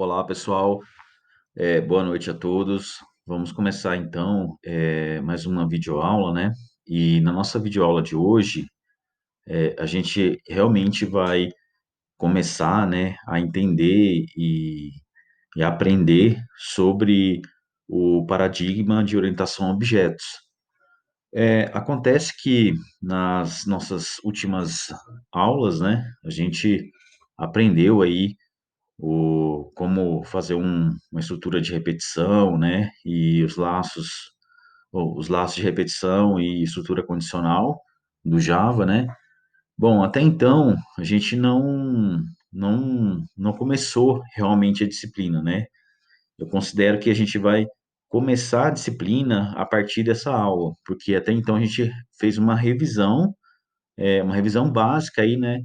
Olá, pessoal. Boa noite a todos. Vamos começar então mais uma videoaula, né? E na nossa videoaula de hoje, a gente realmente vai começar, né, a entender e aprender sobre o paradigma de orientação a objetos. Acontece que nas nossas últimas aulas, né, a gente aprendeu aí como fazer uma estrutura de repetição, né? E os laços de repetição e estrutura condicional do Java, né? Bom, até então a gente não começou realmente a disciplina, né? Eu considero que a gente vai começar a disciplina a partir dessa aula, porque até então a gente fez uma revisão básica aí, né?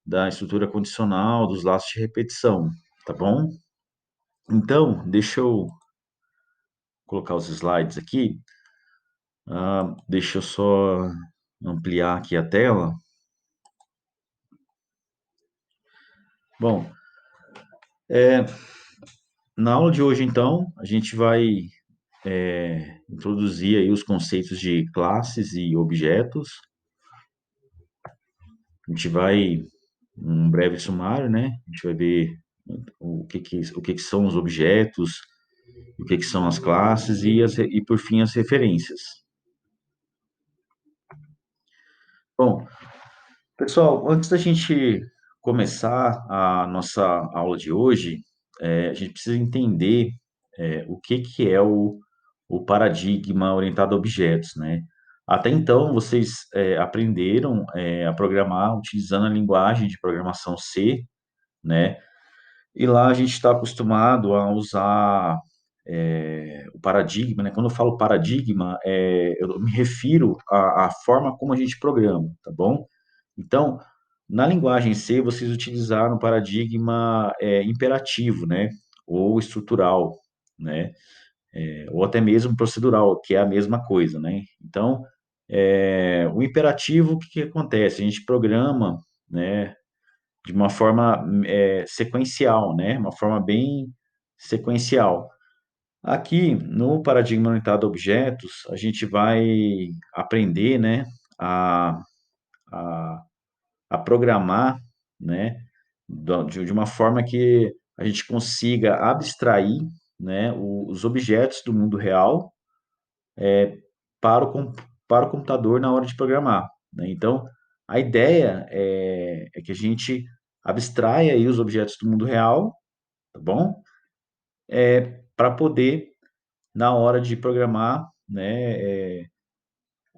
Da estrutura condicional, dos laços de repetição, tá bom? Então, deixa eu colocar os slides aqui. Deixa eu só ampliar aqui a tela. Bom, na aula de hoje, então, a gente vai introduzir aí os conceitos de classes e objetos. A gente vai, um breve sumário, né? A gente vai ver o que são os objetos, o que são as classes e por fim, as referências. Bom, pessoal, antes da gente começar a nossa aula de hoje, a gente precisa entender o que é o paradigma orientado a objetos, né? Até então, vocês aprenderam a programar utilizando a linguagem de programação C, né? E lá a gente está acostumado a usar o paradigma, né? Quando eu falo paradigma, eu me refiro à forma como a gente programa, tá bom? Então, na linguagem C, vocês utilizaram o paradigma imperativo, né? Ou estrutural, né? Ou até mesmo procedural, que é a mesma coisa, né? Então, o imperativo, o que que acontece? A gente programa, né? De uma forma sequencial, né? Uma forma bem sequencial. Aqui, no paradigma orientado a objetos, a gente vai aprender, né, a, a, a programar, né, de uma forma que a gente consiga abstrair, né, os objetos do mundo real para para o computador na hora de programar, né? Então, a ideia é que a gente abstraia aí os objetos do mundo real, tá bom? Para poder, na hora de programar, né,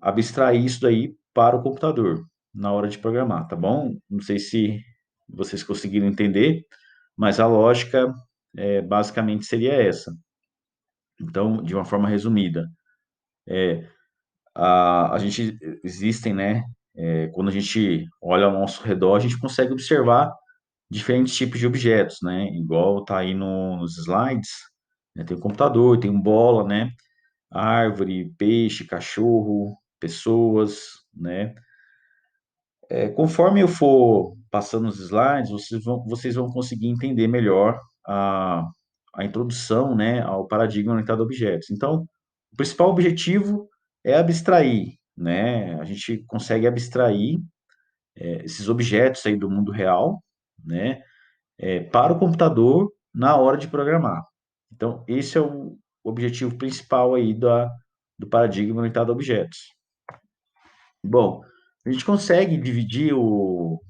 abstrair isso daí para o computador na hora de programar, tá bom? Não sei se vocês conseguiram entender, mas a lógica basicamente seria essa. Então, de uma forma resumida, a gente existem, né? Quando a gente olha ao nosso redor, a gente consegue observar diferentes tipos de objetos, né? Igual tá aí nos slides, né? Tem o computador, tem um bola, né? Árvore, peixe, cachorro, pessoas, né? Conforme eu for passando os slides, vocês vão conseguir entender melhor a introdução, né, ao paradigma orientado a objetos. Então, o principal objetivo é abstrair, né? A gente consegue abstrair esses objetos aí do mundo real, né, para o computador na hora de programar. Então, esse é o objetivo principal aí do paradigma orientado a objetos. Bom, a gente consegue dividir o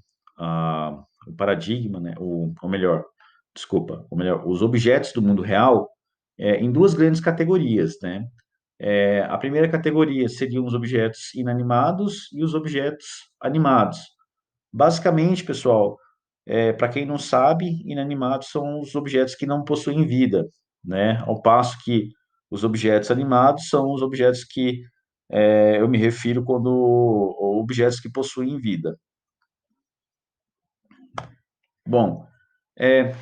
paradigma, né, ou melhor, desculpa, ou melhor, os objetos do mundo real em duas grandes categorias, né? A primeira categoria seriam os objetos inanimados e os objetos animados. Basicamente, pessoal, para quem não sabe, inanimados são os objetos que não possuem vida, né? Ao passo que os objetos animados são os objetos que eu me refiro quando objetos que possuem vida. Bom, é,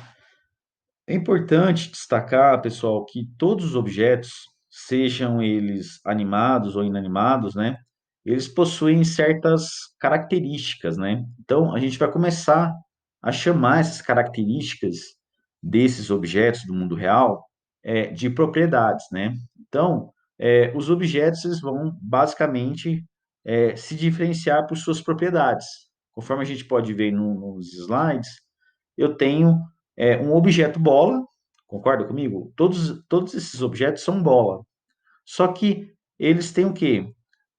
é importante destacar, pessoal, que todos os objetos, sejam eles animados ou inanimados, né? Eles possuem certas características, né? Então, a gente vai começar a chamar essas características desses objetos do mundo real de propriedades, né? Então, os objetos eles vão basicamente se diferenciar por suas propriedades. Conforme a gente pode ver nos slides, eu tenho um objeto bola, concorda comigo? Todos esses objetos são bola. Só que eles têm o quê?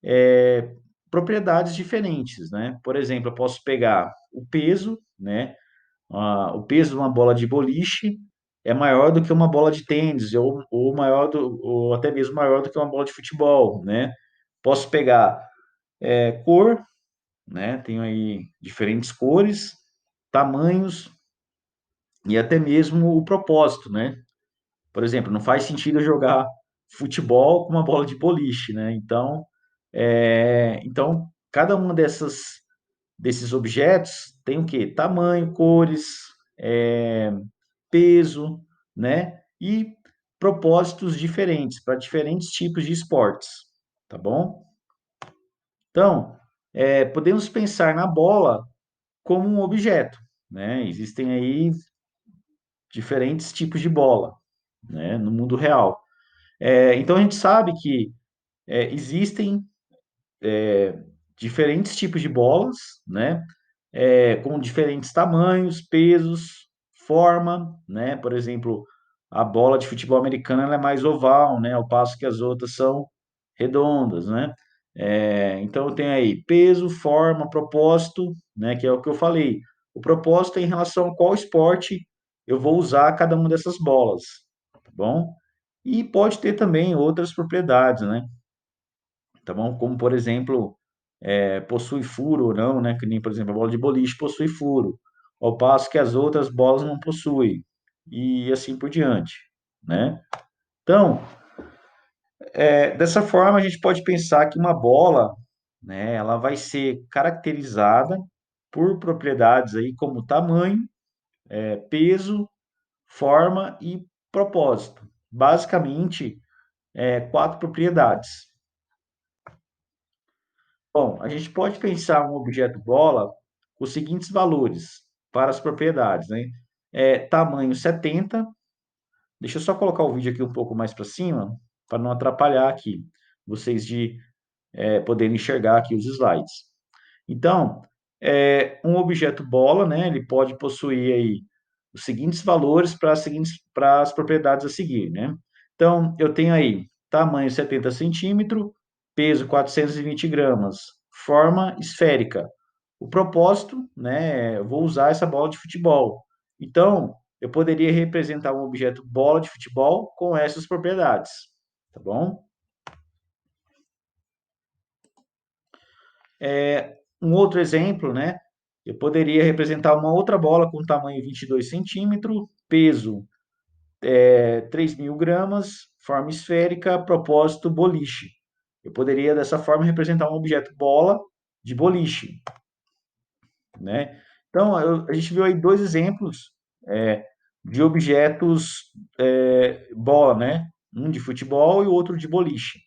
É, propriedades diferentes, né? Por exemplo, eu posso pegar o peso, né? O peso de uma bola de boliche é maior do que uma bola de tênis, ou até mesmo maior do que uma bola de futebol, né? Posso pegar cor, né? Tenho aí diferentes cores, tamanhos e até mesmo o propósito, né? Por exemplo, não faz sentido eu jogar futebol com uma bola de boliche, né? Então cada uma desses objetos tem o quê? Tamanho, cores, peso, né? E propósitos diferentes para diferentes tipos de esportes, tá bom? Então, podemos pensar na bola como um objeto, né? Existem aí diferentes tipos de bola, né? No mundo real. Então a gente sabe que existem diferentes tipos de bolas, né? Com diferentes tamanhos, pesos, forma, né? Por exemplo, a bola de futebol americana ela é mais oval, né? Ao passo que as outras são redondas, né? Então tem aí peso, forma, propósito, né? Que é o que eu falei. O propósito é em relação a qual esporte eu vou usar cada uma dessas bolas, tá bom? E pode ter também outras propriedades, né? Tá bom? Como, por exemplo, possui furo ou não, né? Que nem, por exemplo, a bola de boliche possui furo, ao passo que as outras bolas não possuem, e assim por diante, né? Então, dessa forma, a gente pode pensar que uma bola, né, ela vai ser caracterizada por propriedades aí como tamanho, peso, forma e propósito. Basicamente, quatro propriedades. Bom, a gente pode pensar um objeto bola com os seguintes valores para as propriedades, né? Tamanho 70. Deixa eu só colocar o vídeo aqui um pouco mais para cima, para não atrapalhar aqui vocês de poderem enxergar aqui os slides. Então, um objeto bola, né? Ele pode possuir aí os seguintes valores para as propriedades a seguir, né? Então, eu tenho aí tamanho 70 centímetros, peso 420 gramas, forma esférica. O propósito, né? Eu vou usar essa bola de futebol. Então, eu poderia representar um objeto bola de futebol com essas propriedades, tá bom? Um outro exemplo, né? Eu poderia representar uma outra bola com tamanho 22 centímetros, peso 3.000 gramas, forma esférica, propósito boliche. Eu poderia, dessa forma, representar um objeto bola de boliche, né? Então, a gente viu aí dois exemplos é, de objetos bola, né? Um de futebol e o outro de boliche.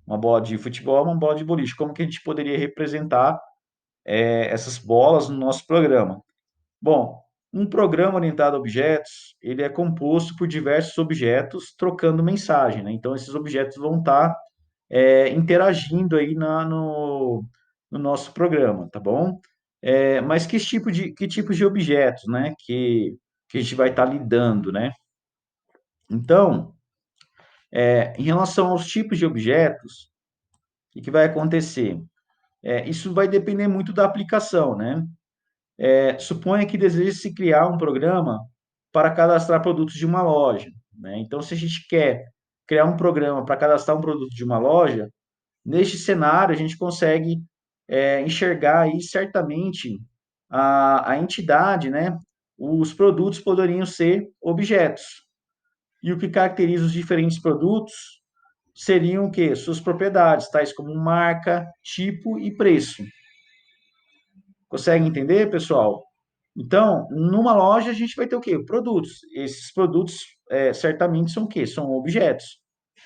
Uma bola de futebol, uma bola de boliche. Como que a gente poderia representar essas bolas no nosso programa? Bom, um programa orientado a objetos, ele é composto por diversos objetos trocando mensagem, né? Então, esses objetos vão estar interagindo aí no nosso programa, tá bom? Mas que tipo de objetos, né? Que a gente vai estar lidando, né? Então, em relação aos tipos de objetos, o que vai acontecer? Isso vai depender muito da aplicação, né? Suponha que deseje-se criar um programa para cadastrar produtos de uma loja, né? Então, se a gente quer criar um programa para cadastrar um produto de uma loja, neste cenário a gente consegue enxergar aí certamente a entidade, né? Os produtos poderiam ser objetos. E o que caracteriza os diferentes produtos seriam o quê? Suas propriedades, tais como marca, tipo e preço. Consegue entender, pessoal? Então, numa loja a gente vai ter o quê? Produtos. Esses produtos certamente são o quê? São objetos,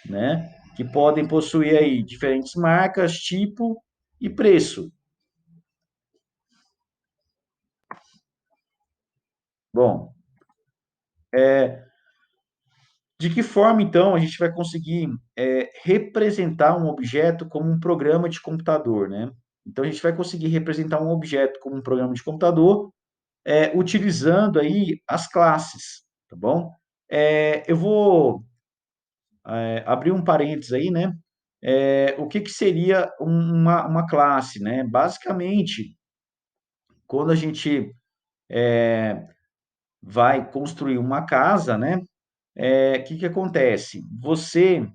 né? Que podem possuir aí diferentes marcas, tipo e preço. Bom, De que forma, então, a gente vai conseguir representar um objeto como um programa de computador, né? Então, a gente vai conseguir representar um objeto como um programa de computador, utilizando aí as classes, tá bom? Eu vou abrir um parênteses aí, né? O que que seria uma classe, né? Basicamente, quando a gente vai construir uma casa, né? O que que acontece? Você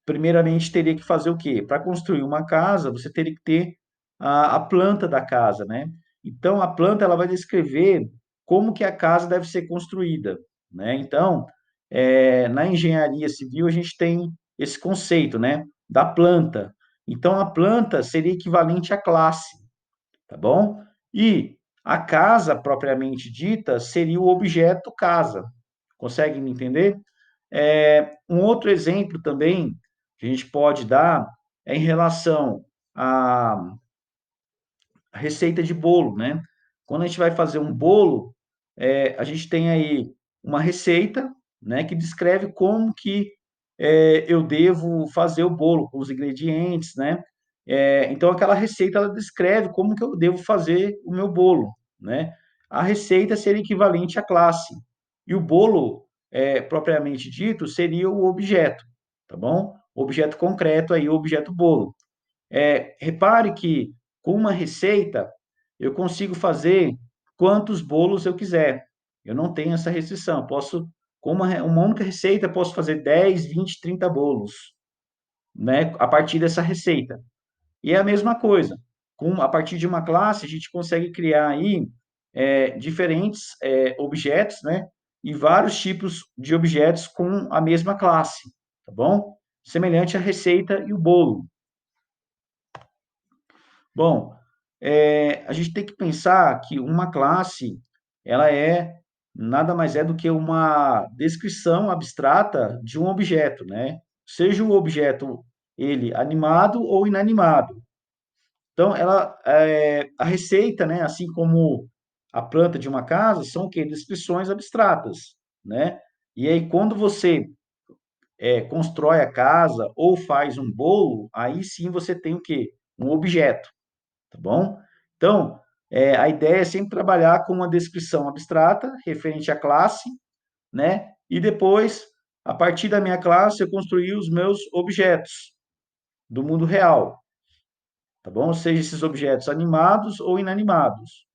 primeiramente teria que fazer o quê? Para construir uma casa, você teria que ter a planta da casa, né? Então, a planta ela vai descrever como que a casa deve ser construída, né? Então, na engenharia civil, a gente tem esse conceito, né? Da planta. Então, a planta seria equivalente à classe, tá bom? E a casa, propriamente dita, seria o objeto casa. Consegue me entender? Um outro exemplo também que a gente pode dar é em relação à receita de bolo, né? Quando a gente vai fazer um bolo, a gente tem aí uma receita, né, que descreve como que eu devo fazer o bolo, com os ingredientes, né? Então, aquela receita, ela descreve como que eu devo fazer o meu bolo, né? A receita seria equivalente à classe. E o bolo, propriamente dito, seria o objeto, tá bom? O objeto concreto aí, o objeto bolo. Repare que com uma receita eu consigo fazer quantos bolos eu quiser. Eu não tenho essa restrição. Posso, com uma única receita, posso fazer 10, 20, 30 bolos, né? A partir dessa receita. E é a mesma coisa. A partir de uma classe, a gente consegue criar aí diferentes objetos, né? E vários tipos de objetos com a mesma classe, tá bom? Semelhante à receita e o bolo. Bom, a gente tem que pensar que uma classe, ela nada mais é do que uma descrição abstrata de um objeto, né? Seja o objeto ele animado ou inanimado. Então, a receita, né, assim como a planta de uma casa, são o quê? Descrições abstratas, né? E aí, quando você constrói a casa ou faz um bolo, aí sim você tem o quê? Um objeto, tá bom? Então, a ideia é sempre trabalhar com uma descrição abstrata referente à classe, né? E depois, a partir da minha classe, eu construir os meus objetos do mundo real, tá bom? Seja esses objetos animados ou inanimados.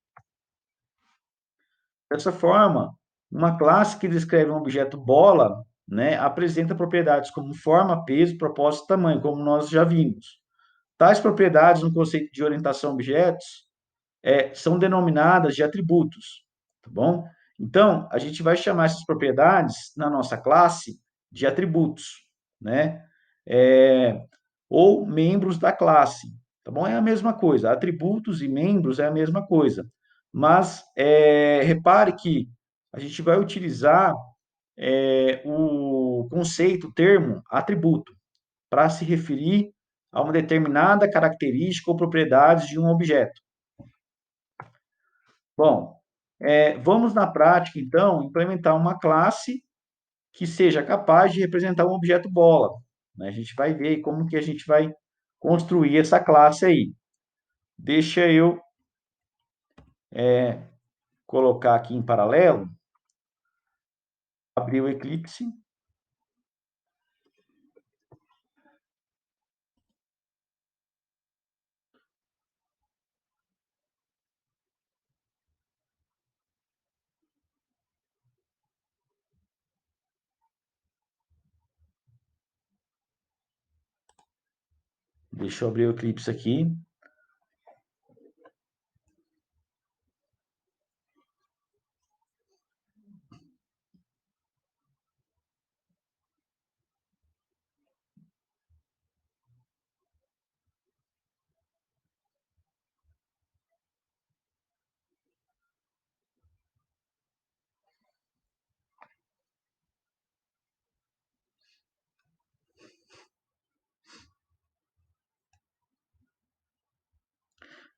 Dessa forma, uma classe que descreve um objeto bola, né, apresenta propriedades como forma, peso, propósito e tamanho, como nós já vimos. Tais propriedades no conceito de orientação a objetos são denominadas de atributos, tá bom? Então, a gente vai chamar essas propriedades na nossa classe de atributos, né? É, ou membros da classe, tá bom? É a mesma coisa, atributos e membros é a mesma coisa. Mas repare que a gente vai utilizar o conceito, o termo atributo, para se referir a uma determinada característica ou propriedade de um objeto. Bom, vamos na prática, então, implementar uma classe que seja capaz de representar um objeto bola, né? A gente vai ver aí como que a gente vai construir essa classe aí. Deixa eu colocar aqui em paralelo, abrir o Eclipse. Deixa eu abrir o Eclipse aqui.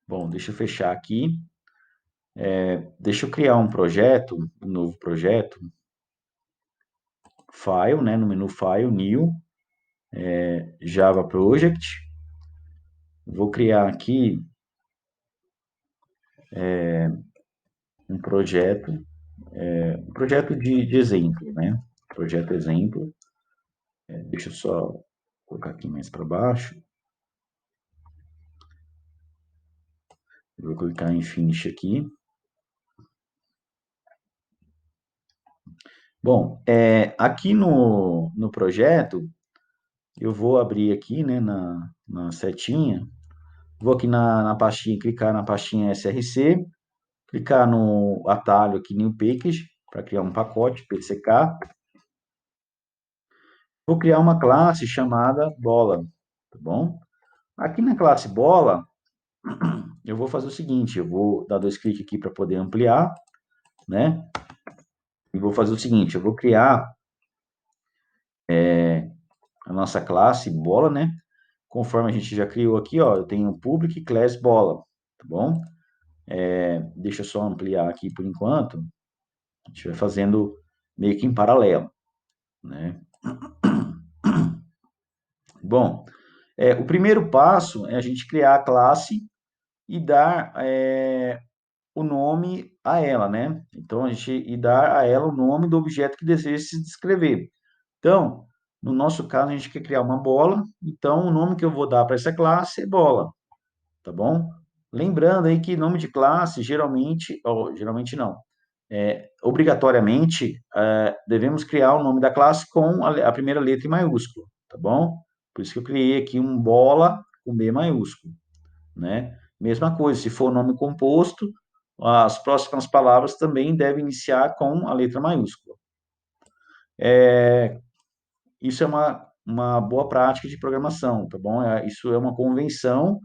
Bom, deixa eu fechar aqui. Deixa eu criar um projeto, um novo projeto, File, né, no menu File, New, Java Project. Vou criar aqui um projeto de exemplo, né? Projeto exemplo. Deixa eu só colocar aqui mais para baixo. Vou clicar em Finish aqui. Bom, aqui no projeto, eu vou abrir aqui, né, na setinha, vou aqui na pastinha, clicar na pastinha SRC, clicar no atalho aqui New Package, para criar um pacote PCK. Vou criar uma classe chamada bola, tá bom? Aqui na classe bola, eu vou fazer o seguinte, eu vou dar 2 cliques aqui para poder ampliar, né? E vou fazer o seguinte, eu vou criar a nossa classe bola, né? Conforme a gente já criou aqui, ó, eu tenho public class bola, tá bom? Deixa eu só ampliar aqui por enquanto. A gente vai fazendo meio que em paralelo, né? Bom, o primeiro passo é a gente criar a classe e dar o nome a ela, né? Então, a gente e dar a ela o nome do objeto que deseja se descrever. Então, no nosso caso, a gente quer criar uma bola, então o nome que eu vou dar para essa classe é bola, tá bom? Lembrando aí que nome de classe, geralmente, ou geralmente não, obrigatoriamente, devemos criar o nome da classe com a primeira letra em maiúsculo, tá bom? Por isso que eu criei aqui um bola com B maiúsculo, né? Mesma coisa, se for nome composto, as próximas palavras também devem iniciar com a letra maiúscula. Isso é uma boa prática de programação, tá bom? Isso é uma convenção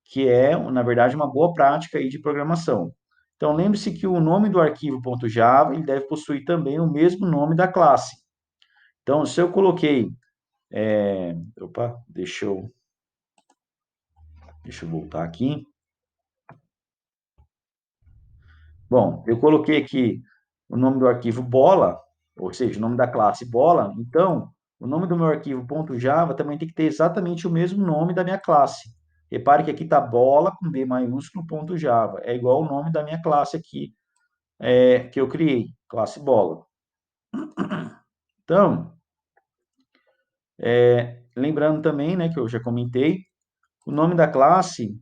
que é, na verdade, uma boa prática aí de programação. Então, lembre-se que o nome do arquivo .java, ele deve possuir também o mesmo nome da classe. Então, se eu coloquei... opa, deixa eu voltar aqui. Bom, eu coloquei aqui o nome do arquivo bola, ou seja, o nome da classe bola, então, o nome do meu arquivo .java também tem que ter exatamente o mesmo nome da minha classe. Repare que aqui está bola com B maiúsculo .java, é igual o nome da minha classe aqui, que eu criei, classe bola. Então, lembrando também, né, que eu já comentei, o nome da classe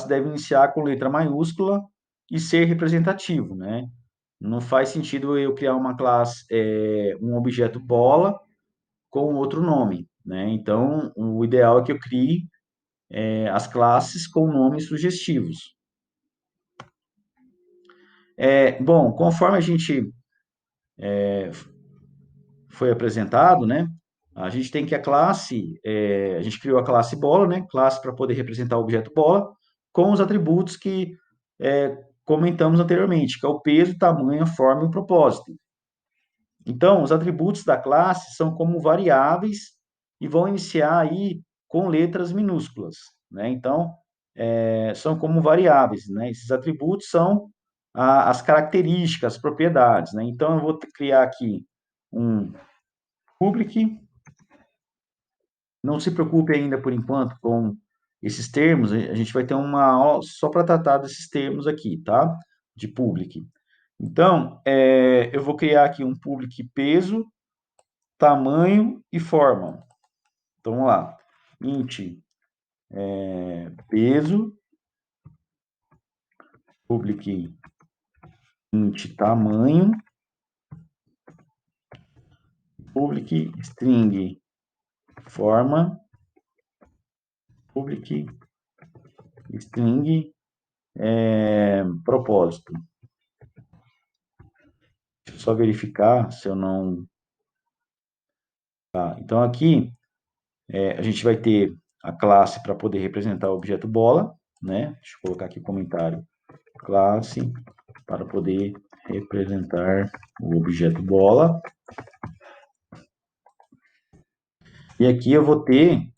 deve iniciar com letra maiúscula e ser representativo, né? Não faz sentido eu criar uma classe, um objeto bola com outro nome, né? Então, o ideal é que eu crie as classes com nomes sugestivos. Bom, conforme a gente foi apresentado, né? A gente tem que a gente criou a classe bola, né? Classe para poder representar o objeto bola, com os atributos que comentamos anteriormente, que é o peso, tamanho, a forma e o propósito. Então, os atributos da classe são como variáveis e vão iniciar aí com letras minúsculas, né? Então, são como variáveis, né? Esses atributos são as características, as propriedades, né? Então, eu vou criar aqui um public. Não se preocupe ainda, por enquanto, com esses termos. A gente vai ter uma aula só para tratar desses termos aqui, tá? De public. Então, eu vou criar aqui um public peso, tamanho e forma. Então, vamos lá. Int peso, public int tamanho, public string forma, public string propósito. Deixa eu só verificar se eu não... Tá, então, aqui, a gente vai ter a classe para poder representar o objeto bola, né? Deixa eu colocar aqui o comentário. Classe para poder representar o objeto bola. E aqui eu vou ter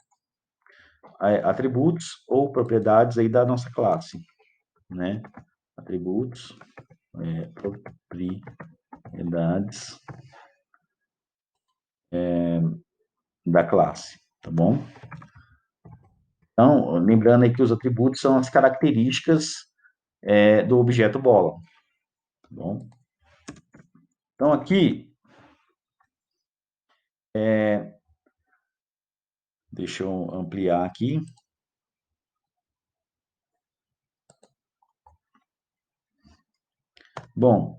atributos ou propriedades aí da nossa classe. né? Atributos, propriedades da classe, tá bom? Então, lembrando aí que os atributos são as características do objeto bola, tá bom? Então, aqui, deixa eu ampliar aqui. Bom,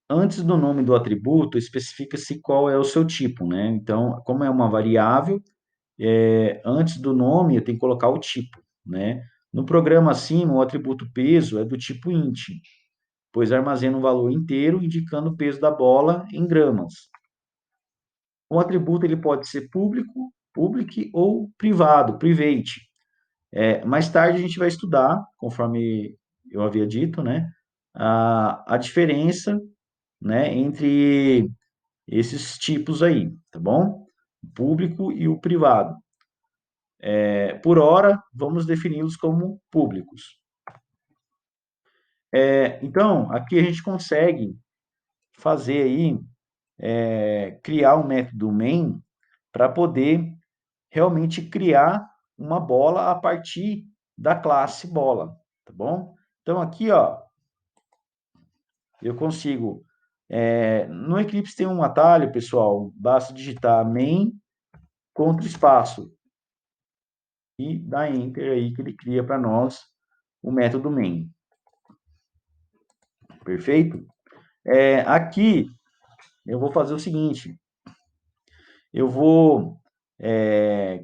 antes do nome do atributo, especifica-se qual é o seu tipo, né? Então, como é uma variável, antes do nome eu tenho que colocar o tipo, né? No programa acima, o atributo peso é do tipo int, pois armazena um valor inteiro indicando o peso da bola em gramas. O atributo ele pode ser público, public ou privado, private. Mais tarde a gente vai estudar, conforme eu havia dito, né, a diferença, né, entre esses tipos aí, tá bom? O público e o privado. Por hora, vamos defini-los como públicos. Então, aqui a gente consegue fazer aí, criar um método main para poder realmente criar uma bola a partir da classe bola, tá bom? Então, aqui, ó, eu consigo... no Eclipse tem um atalho, pessoal, basta digitar main contra espaço e dar enter aí que ele cria para nós o método main. Perfeito? Aqui, eu vou fazer o seguinte, eu vou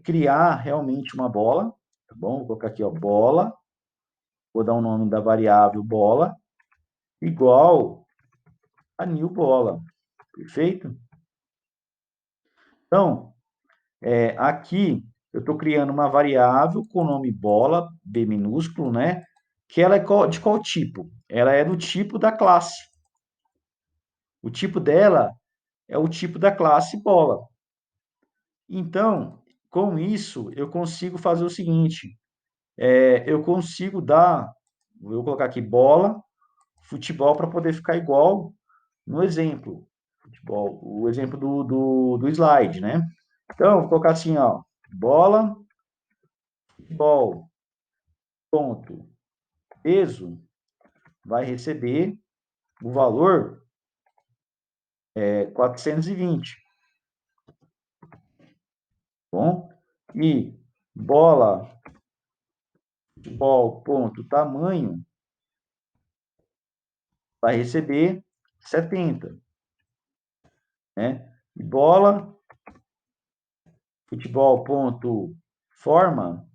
criar realmente uma bola, tá bom? Vou colocar aqui, ó, bola, vou dar o nome da variável bola, igual a new bola, perfeito? Então, aqui eu estou criando uma variável com o nome bola, B minúsculo, né? Que ela é de qual tipo? Ela é do tipo da classe. O tipo dela é o tipo da classe bola. Então, com isso, eu consigo fazer o seguinte, eu consigo dar, vou colocar aqui bola, futebol, para poder ficar igual no exemplo. Futebol, o exemplo do slide, né? Então, vou colocar assim, ó, bola, futebol, ponto, peso, vai receber o valor 420, bom? E bola, futebol, ponto, tamanho, vai receber 70, né? E bola, futebol, ponto, forma,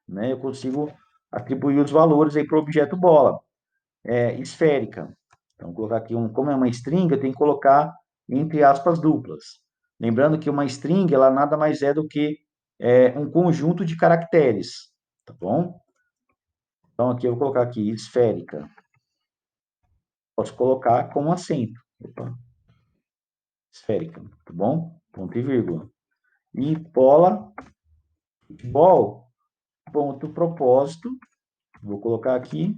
né? Eu consigo atribuir os valores aí para o objeto bola. Esférica. Então, vou colocar aqui, como é uma string, eu tenho que colocar entre aspas duplas. Lembrando que uma string, ela nada mais é do que um conjunto de caracteres, tá bom? Então, aqui eu vou colocar aqui, esférica. Posso colocar com acento. Opa. Esférica, tá bom? Ponto e vírgula. E bola, futebol, ponto propósito. Vou colocar aqui,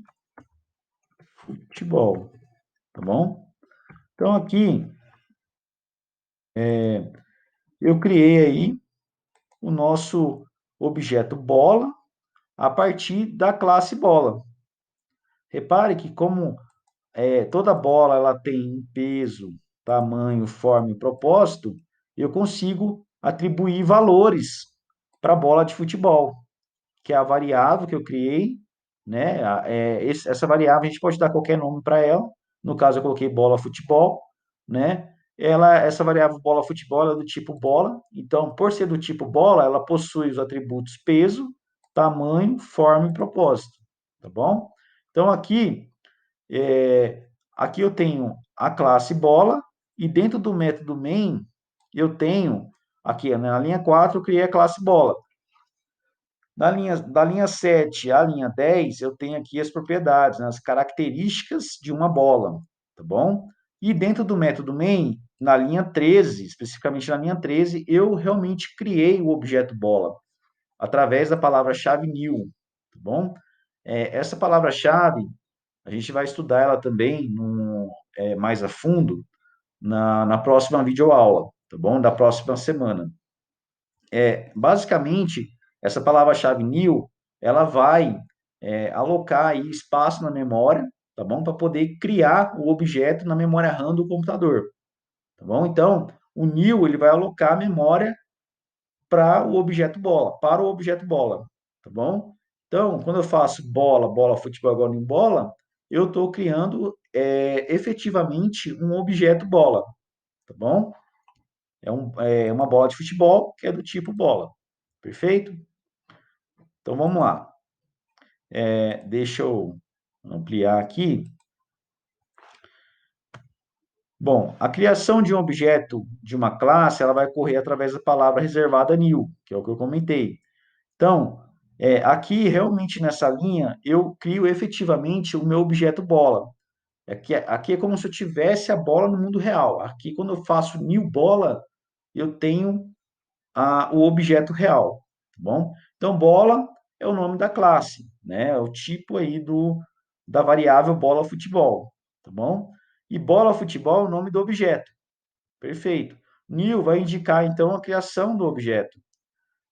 futebol, tá bom? Então, aqui, eu criei aí o nosso objeto bola a partir da classe bola. Repare que como toda bola ela tem peso, tamanho, forma e propósito, eu consigo atribuir valores para a bola de futebol, que é a variável que eu criei, né? Essa variável a gente pode dar qualquer nome para ela. No caso, eu coloquei bola futebol, né? Essa variável bola futebol é do tipo bola. Então, por ser do tipo bola, ela possui os atributos peso, tamanho, forma e propósito, tá bom? Então, aqui eu tenho a classe bola e dentro do método main eu tenho aqui na linha 4 eu criei a classe bola. Da linha 7 à linha 10, eu tenho aqui as propriedades, né, as características de uma bola, tá bom? E dentro do método main, na linha 13, especificamente na linha 13, eu realmente criei o objeto bola, através da palavra-chave new, tá bom? Essa palavra-chave, a gente vai estudar ela também mais a fundo na próxima videoaula, tá bom? Da próxima semana. Basicamente, essa palavra-chave new, ela vai alocar aí espaço na memória, tá bom? Para poder criar o objeto na memória RAM do computador, tá bom? Então, o new, ele vai alocar memória para o objeto bola, tá bom? Então, quando eu faço bola, bola, futebol igual em bola, eu estou criando efetivamente um objeto bola, tá bom? É uma bola de futebol que é do tipo bola, perfeito? Então, vamos lá. Deixa eu ampliar aqui. Bom, a criação de um objeto de uma classe, ela vai ocorrer através da palavra reservada new, que é o que eu comentei. Então, aqui, realmente, nessa linha, eu crio efetivamente o meu objeto bola. Aqui é como se eu tivesse a bola no mundo real. Aqui, quando eu faço new bola, eu tenho o objeto real, tá bom? Então, bola é o nome da classe, né? É o tipo aí da variável bola futebol, tá bom? E bola futebol é o nome do objeto, perfeito. New vai indicar, então, a criação do objeto.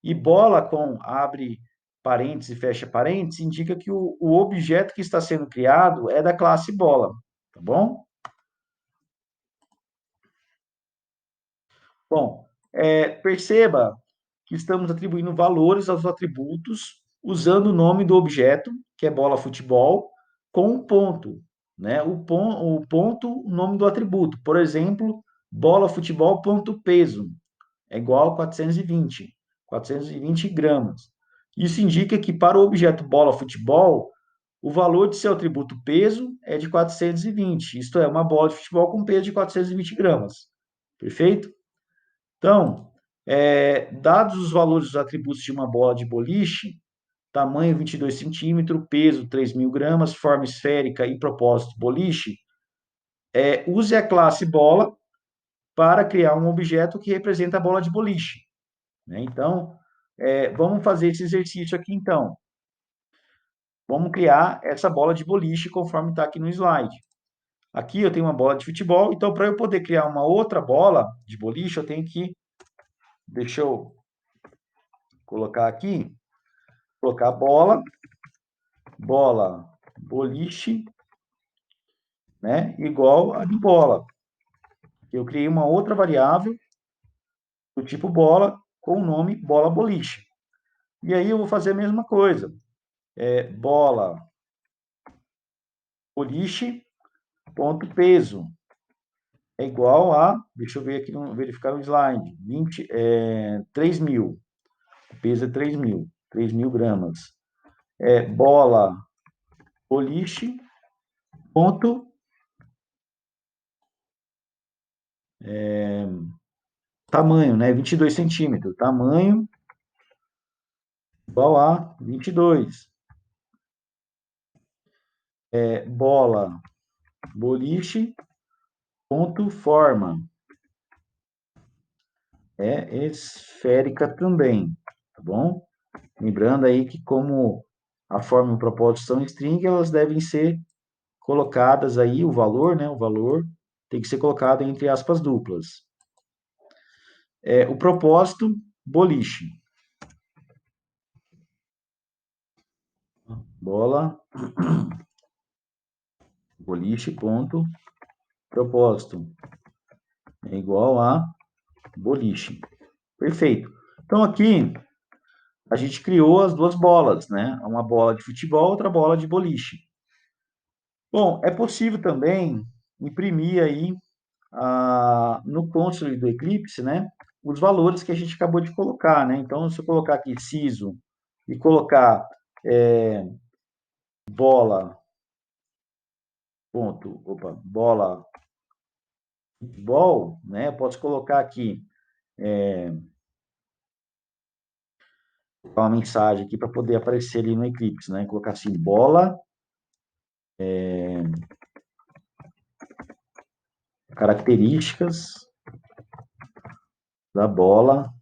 E bola com abre parênteses e fecha parênteses indica que o objeto que está sendo criado é da classe bola, tá bom? Bom, perceba que estamos atribuindo valores aos atributos usando o nome do objeto, que é bola futebol, com um ponto, né? O ponto, o nome do atributo. Por exemplo, bola futebol ponto peso é igual a 420 gramas. Isso indica que para o objeto bola futebol, o valor de seu atributo peso é de 420, isto é, uma bola de futebol com peso de 420 gramas. Perfeito? Então, dados os valores dos atributos de uma bola de boliche, tamanho 22 centímetros, peso 3.000 gramas, forma esférica e propósito boliche, use a classe bola para criar um objeto que representa a bola de boliche, né? Então, vamos fazer esse exercício aqui, então. Vamos criar essa bola de boliche conforme está aqui no slide. Aqui eu tenho uma bola de futebol, então para eu poder criar uma outra bola de boliche, eu tenho que, deixa eu colocar aqui, colocar bola, bola, boliche, né, igual a de bola. Eu criei uma outra variável do tipo bola com o nome bola boliche. E aí eu vou fazer a mesma coisa. Bola boliche ponto peso é igual a, deixa eu ver aqui, verificar no slide, 3.000. O peso é 3.000 gramas. Bola boliche ponto tamanho, né? 22 centímetros. Tamanho igual a 22. Bola boliche ponto forma esférica também, tá bom? Lembrando aí que como a forma e o propósito são string, elas devem ser colocadas aí, o valor, né? O valor tem que ser colocado entre aspas duplas. O propósito, boliche. Bola, boliche, ponto, propósito. É igual a boliche. Perfeito. Então, aqui, a gente criou as duas bolas, né? Uma bola de futebol, outra bola de boliche. Bom, é possível também imprimir aí no console do Eclipse, né? Os valores que a gente acabou de colocar, né? Então, se eu colocar aqui CISO e colocar bola, ponto, opa, bola futebol, né? Eu posso colocar aqui uma mensagem aqui para poder aparecer ali no Eclipse, né? Colocar assim, bola, características da bola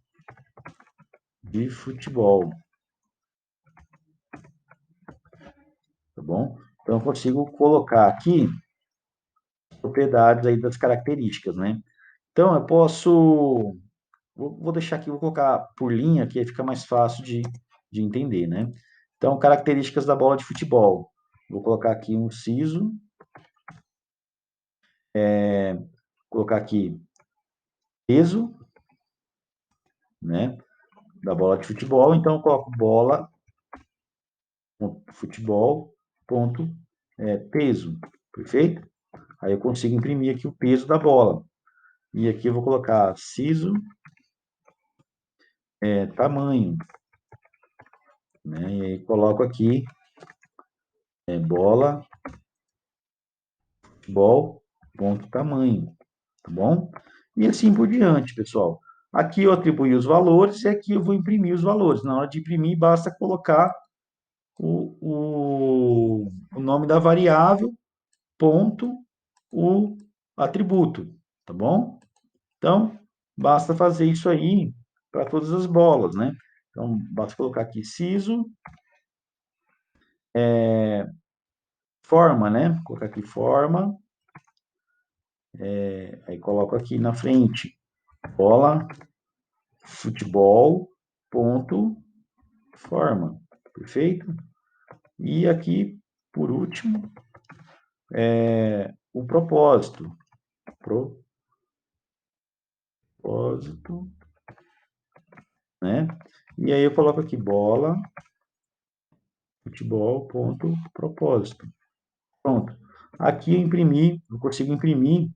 de futebol. Então, eu consigo colocar aqui propriedades aí das características, né? Então, eu posso... Vou deixar aqui, vou colocar por linha, que aí fica mais fácil de entender, né? Então, características da bola de futebol. Vou colocar aqui um siso, colocar aqui peso, né? Da bola de futebol. Então, eu coloco bola, futebol, ponto, peso. Perfeito? Aí eu consigo imprimir aqui o peso da bola. E aqui eu vou colocar siso, tamanho, né? E aí coloco aqui bola, futebol, ponto, tamanho, tá bom? E assim por diante, pessoal. Aqui eu atribuí os valores e aqui eu vou imprimir os valores. Na hora de imprimir, basta colocar o nome da variável, ponto, o atributo, tá bom? Então, basta fazer isso aí para todas as bolas, né? Então, basta colocar aqui siso, forma, né? Vou colocar aqui forma, aí coloco aqui na frente, bola, futebol, ponto, forma, perfeito? E aqui, por último, o propósito, propósito, né? E aí eu coloco aqui bola, futebol, ponto, propósito. Pronto. Aqui eu consigo imprimir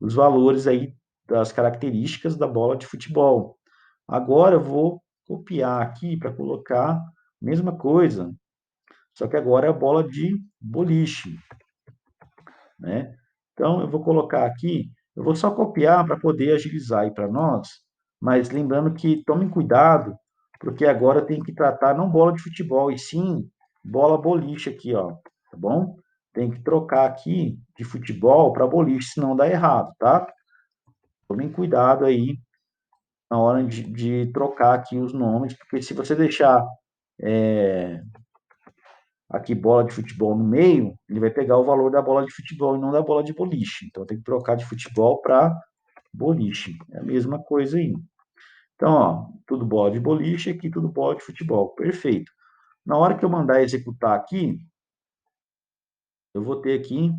os valores aí das características da bola de futebol. Agora eu vou copiar aqui para colocar a mesma coisa, só que agora é a bola de boliche, né? Então eu vou colocar aqui, eu vou só copiar para poder agilizar aí para nós, mas lembrando que tomem cuidado, porque agora tem que tratar não bola de futebol, e sim bola boliche aqui, ó, tá bom? Tem que trocar aqui de futebol para boliche, senão dá errado, tá? Tomem cuidado aí na hora de trocar aqui os nomes, porque se você deixar aqui bola de futebol no meio, ele vai pegar o valor da bola de futebol e não da bola de boliche. Então tem que trocar de futebol para boliche. É a mesma coisa aí. Então, ó, tudo bola de boliche, aqui tudo bola de futebol. Perfeito. Na hora que eu mandar executar aqui, eu vou ter aqui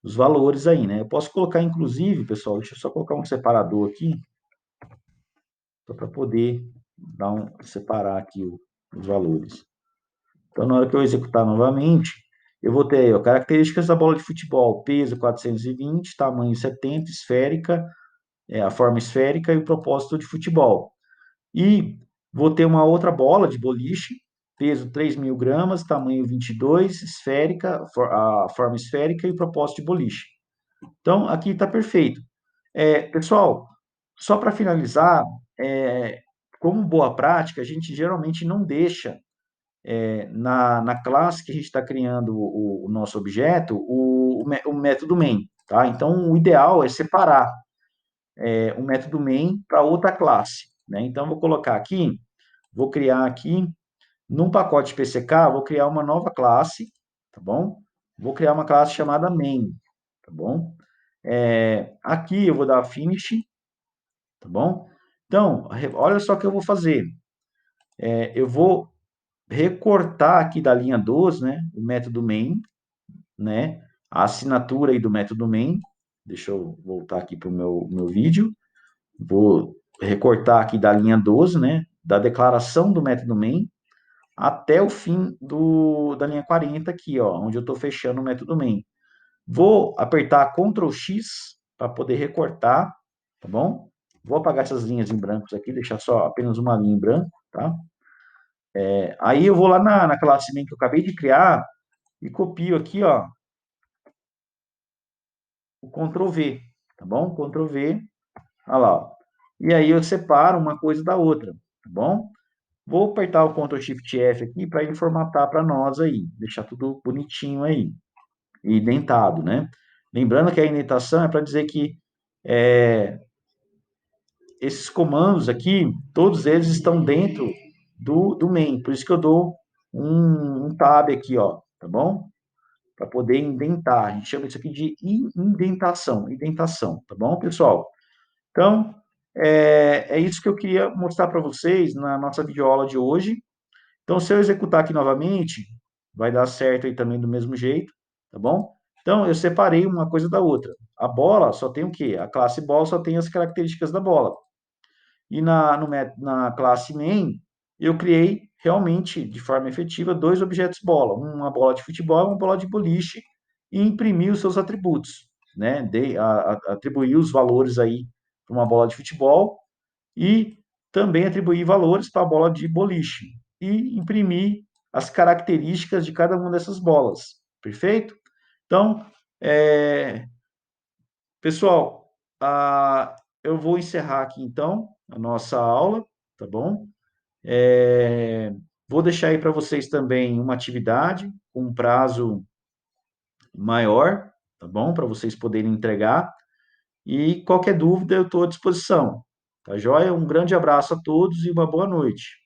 os valores aí, né? Eu posso colocar, inclusive, pessoal, deixa eu só colocar um separador aqui, só para poder separar aqui os valores. Então, na hora que eu executar novamente, eu vou ter aí, ó, características da bola de futebol, peso 420, tamanho 70, esférica, a forma esférica e o propósito de futebol. E vou ter uma outra bola de boliche, peso 3.000 gramas, tamanho 22, esférica, a forma esférica e o propósito de boliche. Então, aqui está perfeito. Pessoal, só para finalizar, como boa prática, a gente geralmente não deixa na classe que a gente está criando o nosso objeto, o método main, tá? Então, o ideal é separar o método main para outra classe, né? Então, vou colocar aqui, vou criar aqui, num pacote PCK, vou criar uma nova classe, tá bom? Vou criar uma classe chamada main, tá bom? Aqui eu vou dar finish, tá bom? Então, olha só o que eu vou fazer. Eu vou recortar aqui da linha 12, né, o método main, né, a assinatura aí do método main. Deixa eu voltar aqui para o meu vídeo. Vou recortar aqui da linha 12, né, da declaração do método main, até o fim da linha 40 aqui, ó, onde eu estou fechando o método main. Vou apertar Ctrl X para poder recortar, tá bom? Vou apagar essas linhas em brancos aqui, deixar só apenas uma linha em branco, tá? Aí eu vou lá na classe main que eu acabei de criar e copio aqui, ó, o Ctrl V, tá bom? Ctrl V, olha lá, ó. E aí eu separo uma coisa da outra, tá bom? Vou apertar o Ctrl Shift F aqui para ele formatar para nós aí, deixar tudo bonitinho aí, e indentado, né? Lembrando que a indentação é para dizer que esses comandos aqui, todos eles estão dentro do main, por isso que eu dou um tab aqui, ó, tá bom? Para poder indentar. A gente chama isso aqui de indentação, tá bom, pessoal? Então, é isso que eu queria mostrar para vocês na nossa videoaula de hoje. Então, se eu executar aqui novamente, vai dar certo aí também do mesmo jeito, tá bom? Então, eu separei uma coisa da outra. A bola só tem o quê? A classe bola só tem as características da bola. E na classe main, eu criei realmente, de forma efetiva, dois objetos bola. Uma bola de futebol e uma bola de boliche, e imprimi os seus atributos, né? Atribuí os valores aí para uma bola de futebol e também atribuí valores para a bola de boliche e imprimir as características de cada uma dessas bolas. Perfeito? Então, pessoal, eu vou encerrar aqui então a nossa aula, tá bom? Vou deixar aí para vocês também uma atividade com um prazo maior, tá bom? Para vocês poderem entregar. E qualquer dúvida, eu estou à disposição. Tá joia? Um grande abraço a todos e uma boa noite.